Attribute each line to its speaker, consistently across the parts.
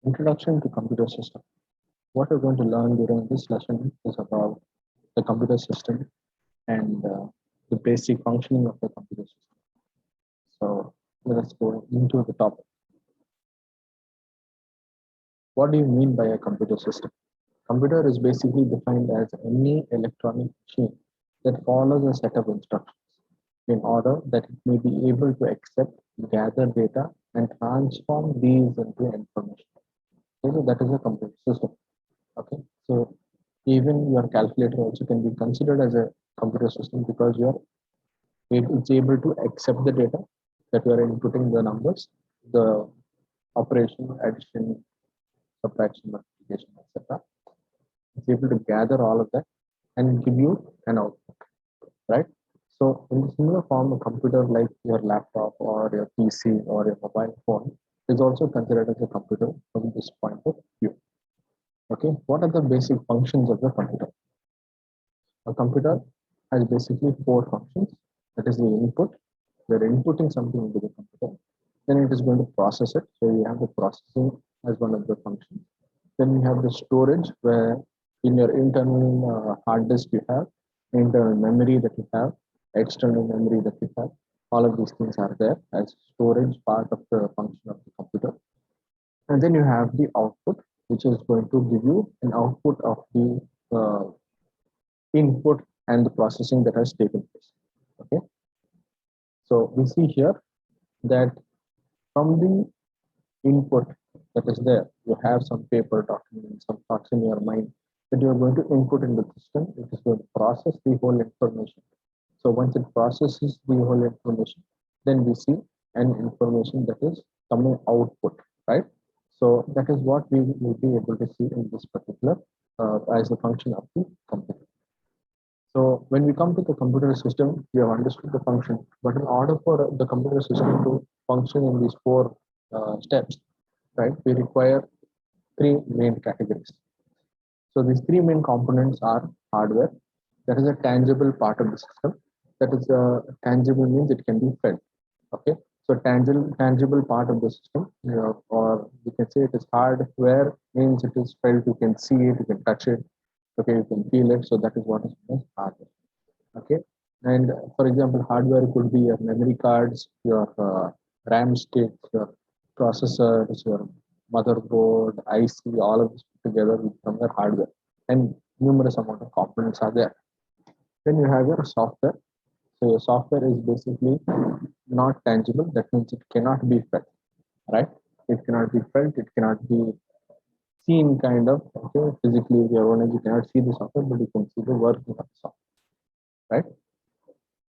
Speaker 1: Introduction to computer system. What we're going to learn during this lesson is about the computer system and the basic functioning of the computer system. So let's go into the topic. What do you mean by a computer system? Computer is basically defined as any electronic machine that follows a set of instructions in order that it may be able to accept, gather data, and transform these into information. Okay, so that is a computer system. Okay, so even your calculator also can be considered as a computer system because it's able to accept the data that you are inputting the numbers, the operation, addition, subtraction, multiplication, etc. It's able to gather all of that and give you an output, right? So in the similar form, a computer like your laptop or your PC or your mobile phone is also considered as a computer from this point of view. Okay, what are the basic functions of the computer? A computer has basically four functions. That is the input. We're inputting something into the computer. Then it is going to process it. So you have the processing as one of the functions. Then you have the storage, where in your internal hard disk you have internal memory that you have, external memory that you have. All of these things are there as storage part of the function of the computer. And then you have the output, which is going to give you an output of the input and the processing that has taken place. Okay, so we see here that from the input that is there, you have some paper document, some thoughts in your mind that you are going to input in the system. It is going to process the whole information. So once it processes the whole information, then we see an information that is coming output, right? So that is what we will be able to see in this particular as a function of the computer. So when we come to the computer system, we have understood the function, but in order for the computer system to function in these four steps, right, we require three main categories. So these three main components are hardware, that is a tangible part of the system. That is tangible means it can be felt. Okay, so tangible part of the system, or we can say it is hardware means it is felt. You can see it, you can touch it. Okay, you can feel it. So that is what is known as hardware. Okay, and for example, hardware could be your memory cards, your RAM sticks, your processors, your motherboard, IC, all of this put together will become your hardware, and numerous amount of components are there. Then you have your software. So your software is basically not tangible. That means it cannot be felt, right? It cannot be felt. It cannot be seen, kind of. Okay, physically with your own eyes, you cannot see the software, but you can see the working of the software, right?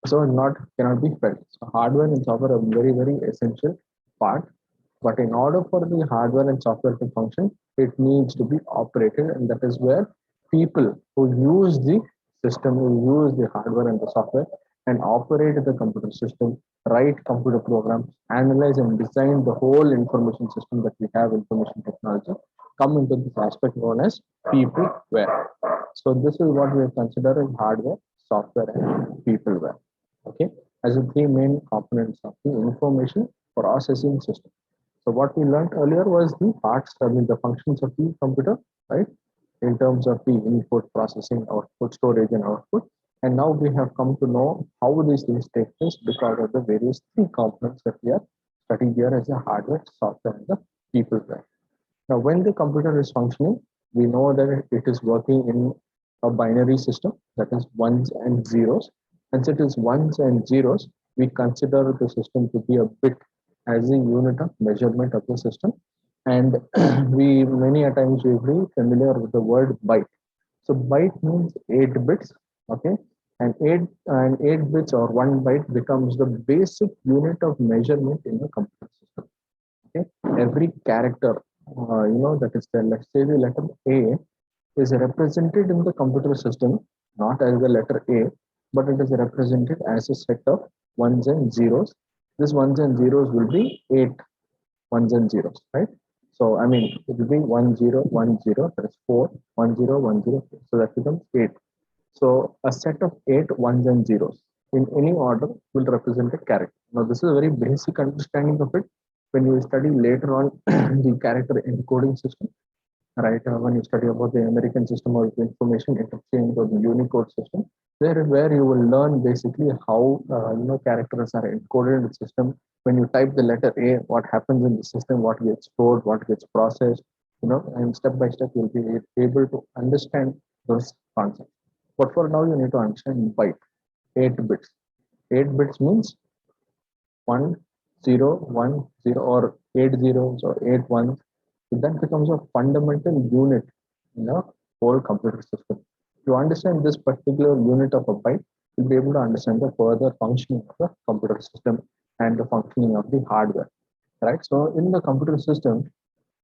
Speaker 1: So not cannot be felt. So hardware and software are very, very essential part. But in order for the hardware and software to function, it needs to be operated, and that is where people who use the system, who use the hardware and the software, and operate the computer system, write computer programs, analyze and design the whole information system that we have, information technology, come into this aspect known as peopleware. So this is what we consider as hardware, software, and peopleware. Okay, as the three main components of the information processing system. So what we learned earlier was the parts, I mean the functions of the computer, right? In terms of the input, processing, output, storage, and output. And now we have come to know how these things take place because of the various three components that we are studying here as the hardware, software, and the peopleware. Now, when the computer is functioning, we know that it is working in a binary system, that is ones and zeros. Since it is ones and zeros, we consider the system to be a bit as a unit of measurement of the system. And we many a times we be familiar with the word byte. So byte means 8 bits, okay? And 8 bits or 1 byte becomes the basic unit of measurement in the computer system. Okay, every character, that is the, let's say the letter A is represented in the computer system not as the letter A, but it is represented as a set of ones and zeros. This ones and zeros will be 8 1s and 0s, right? So I mean it will be 1 0 1 0, that is 4 1 0 1 0, so that becomes 8. So a set of 8 1s and 0s in any order will represent a character. Now this is a very basic understanding of it. when you study later on the character encoding system, right? When you study about the American system of information interchange or the Unicode system, there where you will learn basically how characters are encoded in the system. When you type the letter A, what happens in the system, what gets stored, what gets processed, and step by step you'll be able to understand those concepts. But for now, you need to understand byte, 8 bits. 8 bits means 1 0 1 0 or 8 zeros or 8 1s. So that becomes a fundamental unit in a whole computer system. To understand this particular unit of a byte, you'll be able to understand the further functioning of the computer system and the functioning of the hardware. Right. So in the computer system,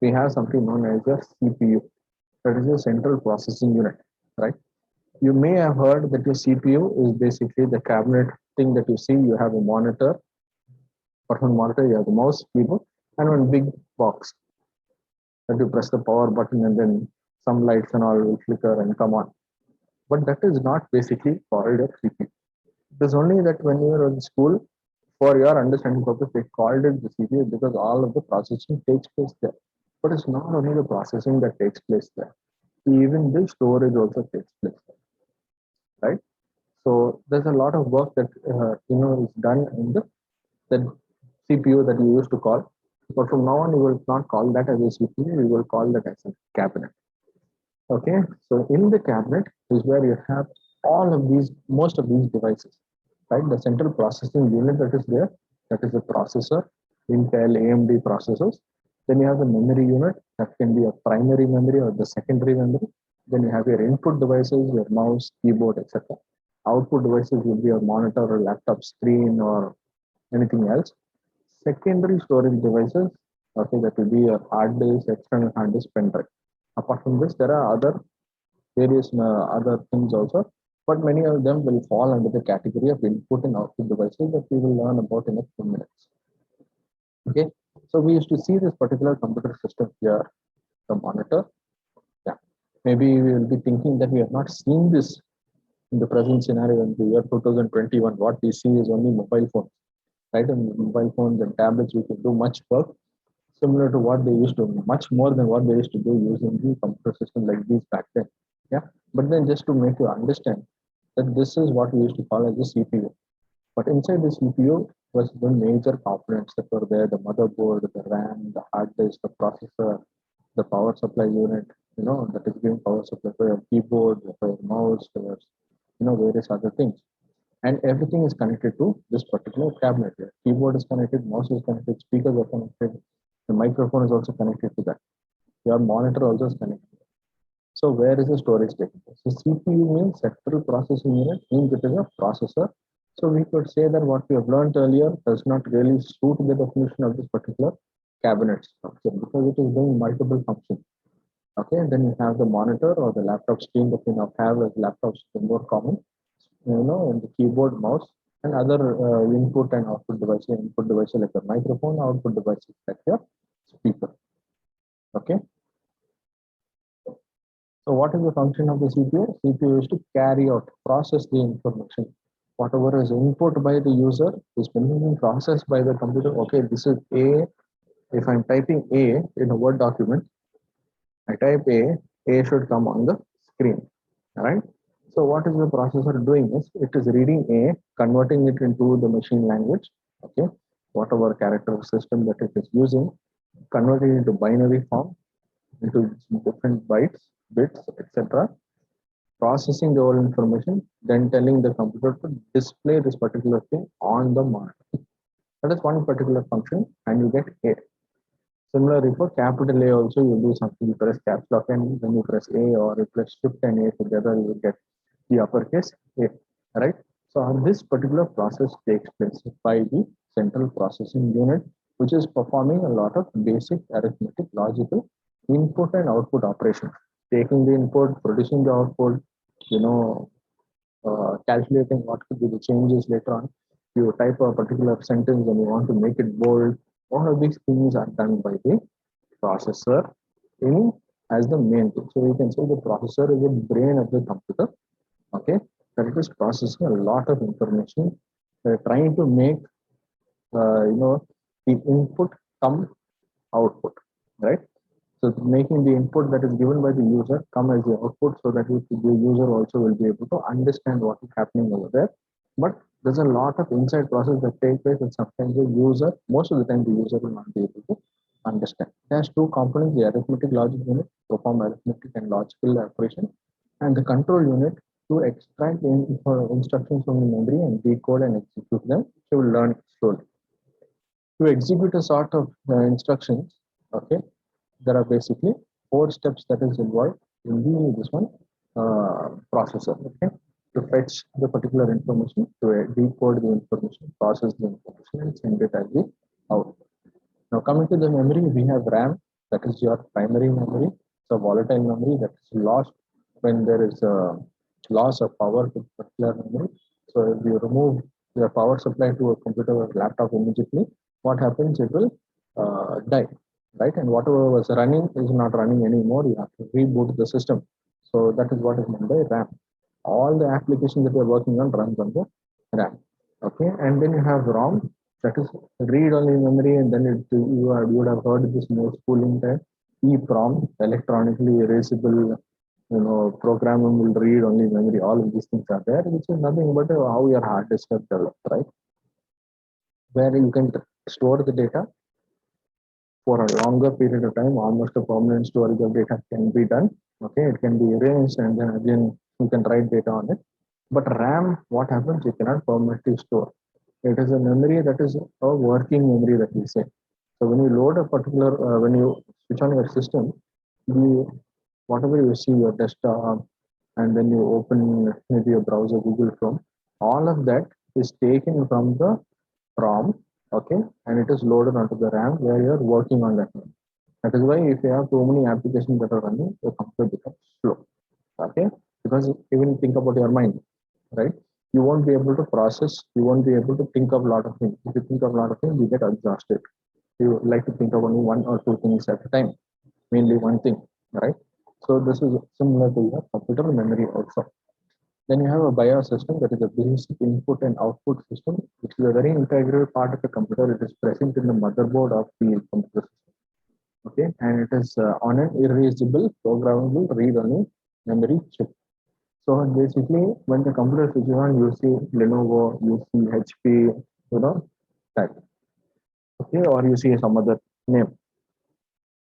Speaker 1: we have something known as a CPU. That is a central processing unit. Right. You may have heard that your CPU is basically the cabinet thing that you see. You have a monitor, but on monitor you have the mouse, keyboard, and one big box that you press the power button and then some lights and all will flicker and come on. But that is not basically called a CPU. It is only that when you are in school, for your understanding purpose, they called it the CPU because all of the processing takes place there. But it's not only the processing that takes place there. Even the storage also takes place there, right? So there's a lot of work that is done in the CPU that you used to call. But from now on, you will not call that as a CPU. You will call that as a cabinet. Okay. So in the cabinet is where you have all of these, most of these devices, right? The central processing unit that is there, that is the processor, Intel, AMD processors. Then you have the memory unit that can be a primary memory or the secondary memory. Then you have your input devices, your mouse, keyboard, etc. Output devices will be your monitor or laptop screen or anything else. Secondary storage devices, okay, that will be your hard disk, external hard disk, pen drive. Apart from this, there are other various other things also, but many of them will fall under the category of input and output devices that we will learn about in a few minutes. Okay, so we used to see this particular computer system here, the monitor. Yeah, maybe we will be thinking that we have not seen this in the present scenario in the year 2021. What we see is only mobile phones, right? And mobile phones and tablets, we can do much work similar to what they used to, much more than what they used to do using the computer system like these back then. Yeah. But then just to make you understand that this is what we used to call as the CPU. But inside the CPU was the major components that were there, the motherboard, the RAM, the hard disk, the processor, the power supply unit, that is giving power supply for your keyboard, for your mouse, for your, various other things. And everything is connected to this particular cabinet here. Keyboard is connected, mouse is connected, speakers are connected, the microphone is also connected to that. Your monitor also is connected. So where is the storage taking place? So CPU means central processing unit, means it is a processor. So we could say that what we have learned earlier does not really suit the definition of this particular cabinet structure because it is doing multiple functions. Okay, then you have the monitor or the laptop screen that we now have as laptops are more common, and the keyboard, mouse, and other input and output devices. Input devices like the microphone, output devices like your speaker. Okay. So what is the function of the CPU? CPU is to carry out, process the information. Whatever is input by the user is being processed by the computer. Okay, this is A. If I'm typing A in a Word document, I type A should come on the screen. All right. So what is the processor doing is it is reading A, converting it into the machine language. Okay. Whatever character system that it is using, converting it into binary form, into different bytes, bits, etc. Processing the whole information, then telling the computer to display this particular thing on the monitor. That is one particular function, and you get A. Similarly, for capital A also, you do something, you press caps lock and then you press A or you press shift and A together, you will get the uppercase A, right? So this particular process takes place by the central processing unit, which is performing a lot of basic arithmetic, logical input and output operations, taking the input, producing the output, calculating what could be the changes later on. You type a particular sentence and you want to make it bold. All of these things are done by the processor in as the main thing. So we can say the processor is the brain of the computer. Okay, that it is processing a lot of information. They're trying to make the input come output, right? So making the input that is given by the user come as the output so that the user also will be able to understand what is happening over there. But there's a lot of inside process that takes place and sometimes the user, most of the time the user will not be able to understand. There's two components, the arithmetic logic unit, perform arithmetic and logical operation, and the control unit to extract instructions from the memory and decode and execute them. So will learn slowly. To execute a sort of instructions, okay, there are basically four steps that is involved in the this one processor. Okay, to fetch the particular information, to decode the information, process the information, and send it as the output. Now coming to the memory, we have RAM, that is your primary memory. It's a volatile memory that is lost when there is a loss of power to particular memory. So if you remove the power supply to a computer or laptop immediately, what happens? It will die, right? And whatever was running is not running anymore. You have to reboot the system. So that is what is meant by RAM. All the applications that you're working on runs on the RAM. Okay, and then you have ROM, that is read-only memory, and then you would have heard this more schooling time. EEPROM, electronically erasable, programmable read-only memory. All of these things are there, which is nothing but how your hard disk has developed, right? Where you can store the data for a longer period of time, almost a permanent storage of data can be done. Okay, it can be erased and then again you can write data on it. But RAM, what happens? You cannot permanently store. It is a memory that is a working memory that we say. So when you load a particular, when you switch on your system, the whatever you see your desktop, and then you open maybe your browser, Google Chrome, all of that is taken from the ROM, okay, and it is loaded onto the RAM where you are working on that. That is why if you have too many applications that are running, your computer becomes slow, okay, because even think about your mind, right? You won't be able to process, you won't be able to think of a lot of things. If you think of a lot of things, you get exhausted. You like to think of only one or two things at a time, mainly one thing, right? So this is similar to your computer memory also. Then you have a BIOS system, that is a basic input and output system, which is a very integral part of the computer. It is present in the motherboard of the computer system. Okay, and it is on an erasable, programmable, read-only memory chip. So basically, when the computer switches on, you see Lenovo, you see HP, that. Okay, or you see some other name.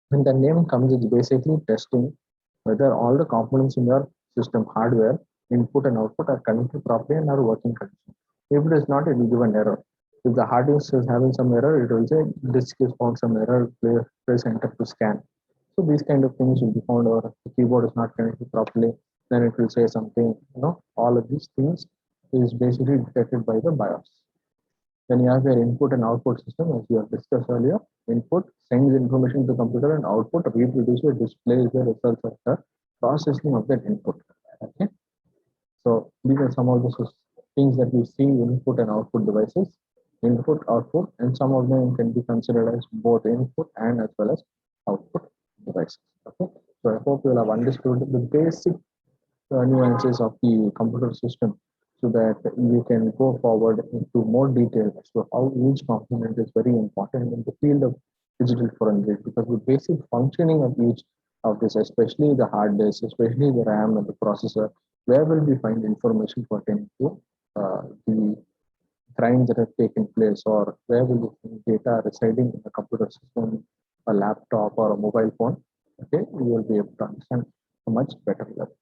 Speaker 1: When the name comes, it's basically testing whether all the components in your system hardware, input and output, are connected properly and are working correctly. If it is not, it will give an error. If the hard disk is having some error, it will say disk is found some error, press enter to scan. So these kind of things will be found, or the keyboard is not connected properly, then it will say something, all of these things is basically detected by the BIOS. Then you have your input and output system, as we have discussed earlier. Input sends information to the computer, and output reproduces, displays the results of the processing of that input. Okay. So these are some of the things that we see in input and output devices, input, output, and some of them can be considered as both input and as well as output devices. Okay. So I hope you will have understood the basic nuances of the computer system so that you can go forward into more detail as to how each component is very important in the field of digital forensics, because the basic functioning of each of this, especially the hard disk, especially the RAM and the processor, where will we find information pertaining to the crimes that have taken place, or where will we find data residing in a computer system, a laptop or a mobile phone. Okay, you will be able to understand a much better level.